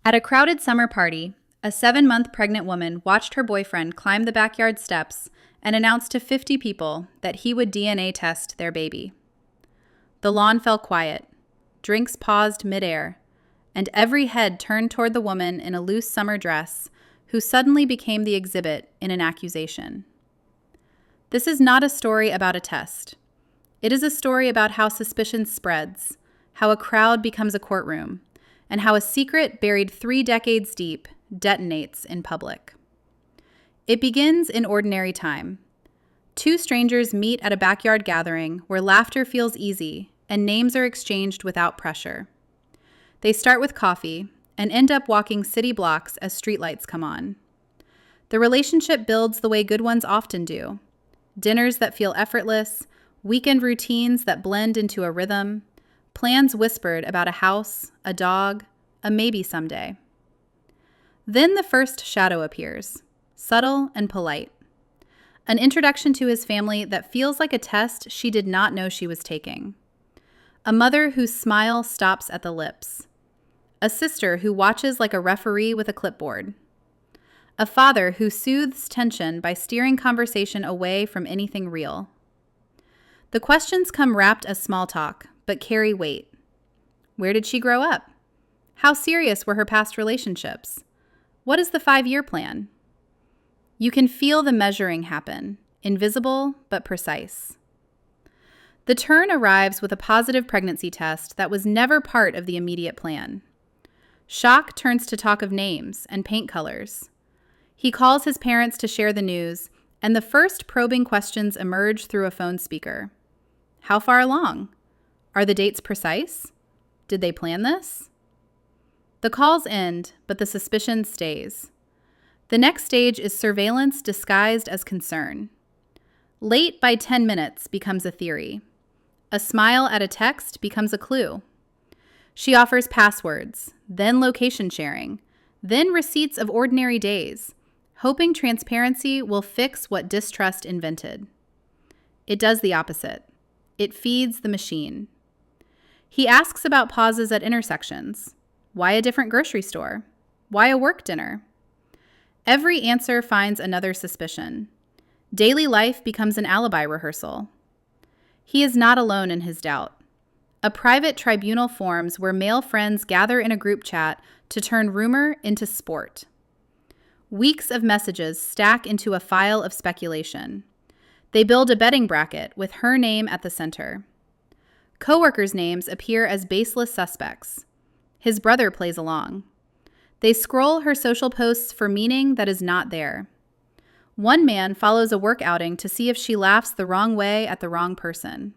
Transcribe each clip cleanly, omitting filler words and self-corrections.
At a crowded summer party, a 7-month pregnant woman watched her boyfriend climb the backyard steps and announced to 50 people that he would DNA test their baby. The lawn fell quiet, drinks paused midair, and every head turned toward the woman in a loose summer dress who suddenly became the exhibit in an accusation. This is not a story about a test. It is a story about how suspicion spreads, how a crowd becomes a courtroom, and how a secret buried 3 decades deep detonates in public. It begins in ordinary time. 2 strangers meet at a backyard gathering where laughter feels easy and names are exchanged without pressure. They start with coffee and end up walking city blocks as streetlights come on. The relationship builds the way good ones often do. Dinners that feel effortless, weekend routines that blend into a rhythm, plans whispered about a house, a dog, a maybe someday. Then the first shadow appears, subtle and polite. An introduction to his family that feels like a test she did not know she was taking. A mother whose smile stops at the lips. A sister who watches like a referee with a clipboard. A father who soothes tension by steering conversation away from anything real. The questions come wrapped as small talk, but carry weight. Where did she grow up? How serious were her past relationships? What is the 5-year plan? You can feel the measuring happen, invisible but precise. The turn arrives with a positive pregnancy test that was never part of the immediate plan. Shock turns to talk of names and paint colors. He calls his parents to share the news, and the first probing questions emerge through a phone speaker. How far along? Are the dates precise? Did they plan this? The calls end, but the suspicion stays. The next stage is surveillance disguised as concern. Late by 10 minutes becomes a theory. A smile at a text becomes a clue. She offers passwords, then location sharing, then receipts of ordinary days, hoping transparency will fix what distrust invented. It does the opposite. It feeds the machine. He asks about pauses at intersections. Why a different grocery store? Why a work dinner? Every answer finds another suspicion. Daily life becomes an alibi rehearsal. He is not alone in his doubt. A private tribunal forms where male friends gather in a group chat to turn rumor into sport. Weeks of messages stack into a file of speculation. They build a betting bracket with her name at the center. Coworkers' names appear as baseless suspects. His brother plays along. They scroll her social posts for meaning that is not there. One man follows a work outing to see if she laughs the wrong way at the wrong person.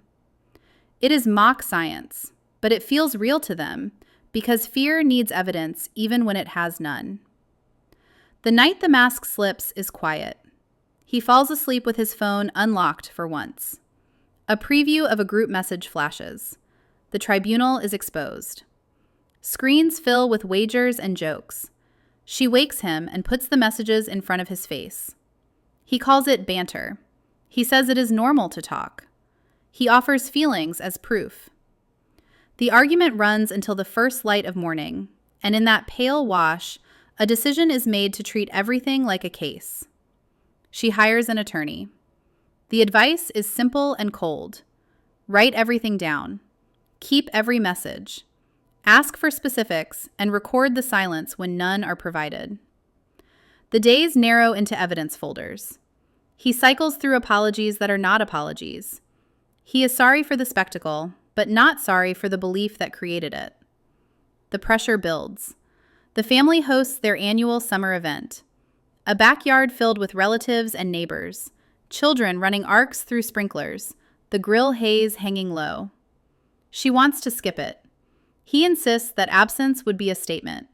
It is mock science, but it feels real to them because fear needs evidence even when it has none. The night the mask slips is quiet. He falls asleep with his phone unlocked for once. A preview of a group message flashes. The tribunal is exposed. Screens fill with wagers and jokes. She wakes him and puts the messages in front of his face. He calls it banter. He says it is normal to talk. He offers feelings as proof. The argument runs until the first light of morning, and in that pale wash, a decision is made to treat everything like a case. She hires an attorney. The advice is simple and cold. Write everything down. Keep every message. Ask for specifics and record the silence when none are provided. The days narrow into evidence folders. He cycles through apologies that are not apologies. He is sorry for the spectacle, but not sorry for the belief that created it. The pressure builds. The family hosts their annual summer event. A backyard filled with relatives and neighbors, children running arcs through sprinklers, the grill haze hanging low. She wants to skip it. He insists that absence would be a statement.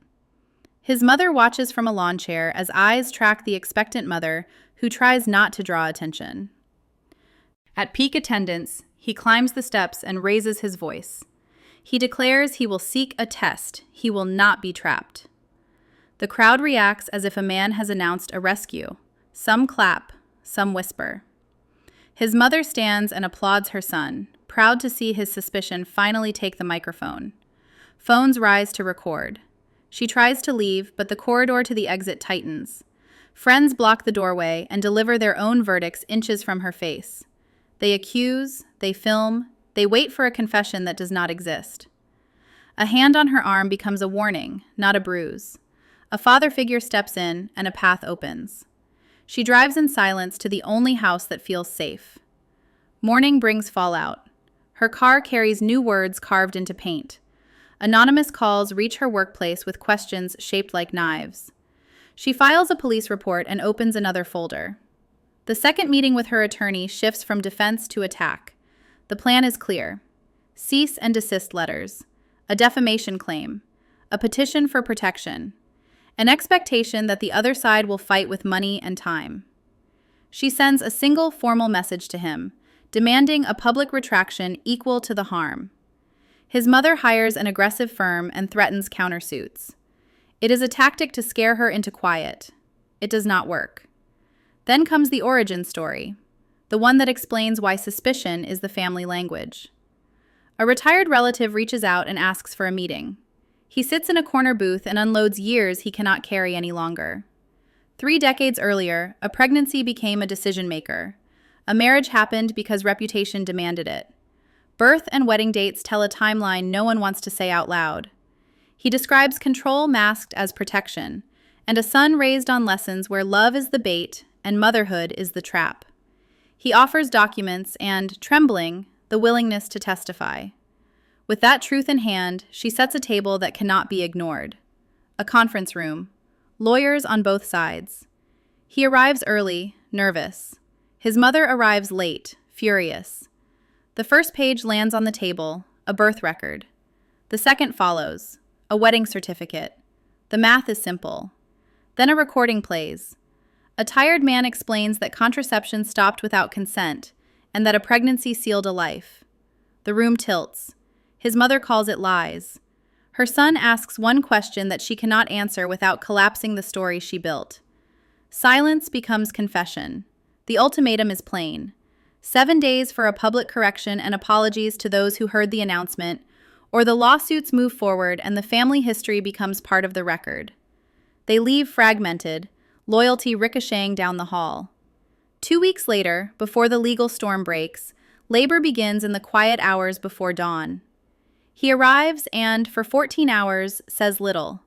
His mother watches from a lawn chair as eyes track the expectant mother who tries not to draw attention. At peak attendance, he climbs the steps and raises his voice. He declares he will seek a test. He will not be trapped. The crowd reacts as if a man has announced a rescue. Some clap, some whisper. His mother stands and applauds her son, proud to see his suspicion finally take the microphone. Phones rise to record. She tries to leave, but the corridor to the exit tightens. Friends block the doorway and deliver their own verdicts inches from her face. They accuse, they film, they wait for a confession that does not exist. A hand on her arm becomes a warning, not a bruise. A father figure steps in, and a path opens. She drives in silence to the only house that feels safe. Morning brings fallout. Her car carries new words carved into paint. Anonymous calls reach her workplace with questions shaped like knives. She files a police report and opens another folder. The second meeting with her attorney shifts from defense to attack. The plan is clear. Cease and desist letters. A defamation claim. A petition for protection. An expectation that the other side will fight with money and time. She sends a single formal message to him, demanding a public retraction equal to the harm. His mother hires an aggressive firm and threatens countersuits. It is a tactic to scare her into quiet. It does not work. Then comes the origin story, the one that explains why suspicion is the family language. A retired relative reaches out and asks for a meeting. He sits in a corner booth and unloads years he cannot carry any longer. 3 decades earlier, a pregnancy became a decision maker. A marriage happened because reputation demanded it. Birth and wedding dates tell a timeline no one wants to say out loud. He describes control masked as protection, and a son raised on lessons where love is the bait and motherhood is the trap. He offers documents and, trembling, the willingness to testify. With that truth in hand, she sets a table that cannot be ignored. A conference room. Lawyers on both sides. He arrives early, nervous. His mother arrives late, furious. The first page lands on the table, a birth record. The second follows, a wedding certificate. The math is simple. Then a recording plays. A tired man explains that contraception stopped without consent and that a pregnancy sealed a life. The room tilts. His mother calls it lies. Her son asks one question that she cannot answer without collapsing the story she built. Silence becomes confession. The ultimatum is plain. 7 days for a public correction and apologies to those who heard the announcement, or the lawsuits move forward and the family history becomes part of the record. They leave fragmented, loyalty ricocheting down the hall. 2 weeks later, before the legal storm breaks, labor begins in the quiet hours before dawn. He arrives and, for 14 hours, says little.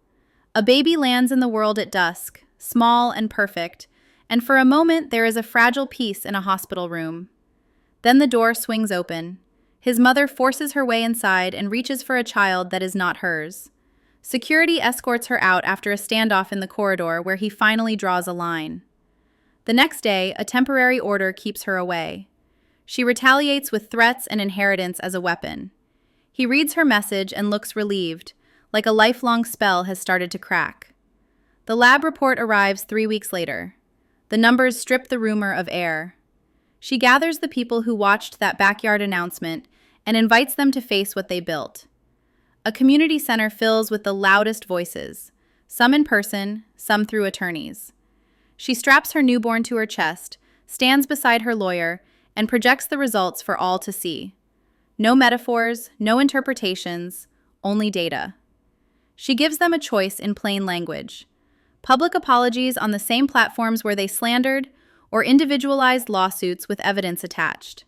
A baby lands in the world at dusk, small and perfect, and for a moment there is a fragile peace in a hospital room. Then the door swings open. His mother forces her way inside and reaches for a child that is not hers. Security escorts her out after a standoff in the corridor where he finally draws a line. The next day, a temporary order keeps her away. She retaliates with threats and inheritance as a weapon. He reads her message and looks relieved, like a lifelong spell has started to crack. The lab report arrives 3 weeks later. The numbers strip the rumor of air. She gathers the people who watched that backyard announcement and invites them to face what they built. A community center fills with the loudest voices, some in person, some through attorneys. She straps her newborn to her chest, stands beside her lawyer, and projects the results for all to see. No metaphors, no interpretations, only data. She gives them a choice in plain language. Public apologies on the same platforms where they slandered, or individualized lawsuits with evidence attached.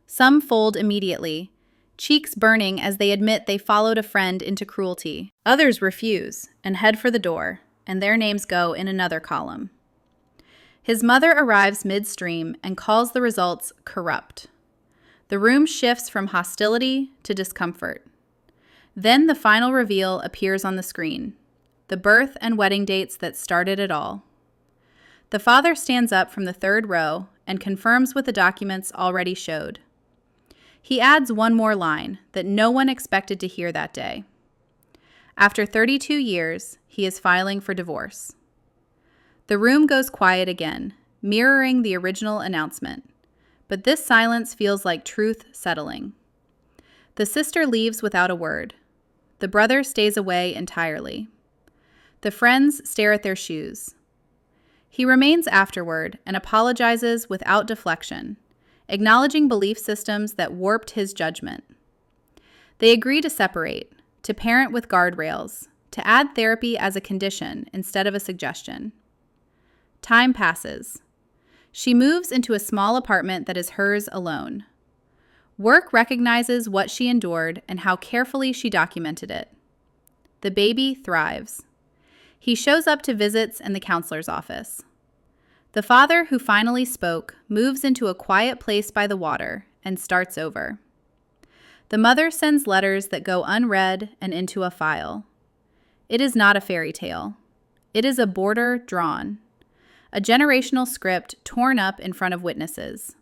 Some fold immediately, cheeks burning as they admit they followed a friend into cruelty. Others refuse and head for the door, and their names go in another column. His mother arrives midstream and calls the results corrupt. The room shifts from hostility to discomfort. Then the final reveal appears on the screen, the birth and wedding dates that started it all. The father stands up from the third row and confirms what the documents already showed. He adds one more line that no one expected to hear that day. After 32 years, he is filing for divorce. The room goes quiet again, mirroring the original announcement. But this silence feels like truth settling. The sister leaves without a word. The brother stays away entirely. The friends stare at their shoes. He remains afterward and apologizes without deflection, acknowledging belief systems that warped his judgment. They agree to separate, to parent with guardrails, to add therapy as a condition instead of a suggestion. Time passes. She moves into a small apartment that is hers alone. Work recognizes what she endured and how carefully she documented it. The baby thrives. He shows up to visits in the counselor's office. The father who finally spoke moves into a quiet place by the water and starts over. The mother sends letters that go unread and into a file. It is not a fairy tale. It is a border drawn, a generational script torn up in front of witnesses.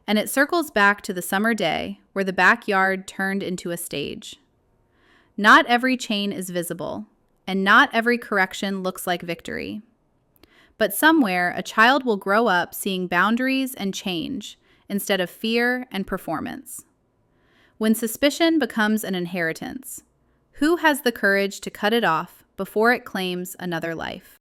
And it circles back to the summer day where the backyard turned into a stage. Not every chain is visible, and not every correction looks like victory. But somewhere, a child will grow up seeing boundaries and change instead of fear and performance. When suspicion becomes an inheritance, who has the courage to cut it off before it claims another life?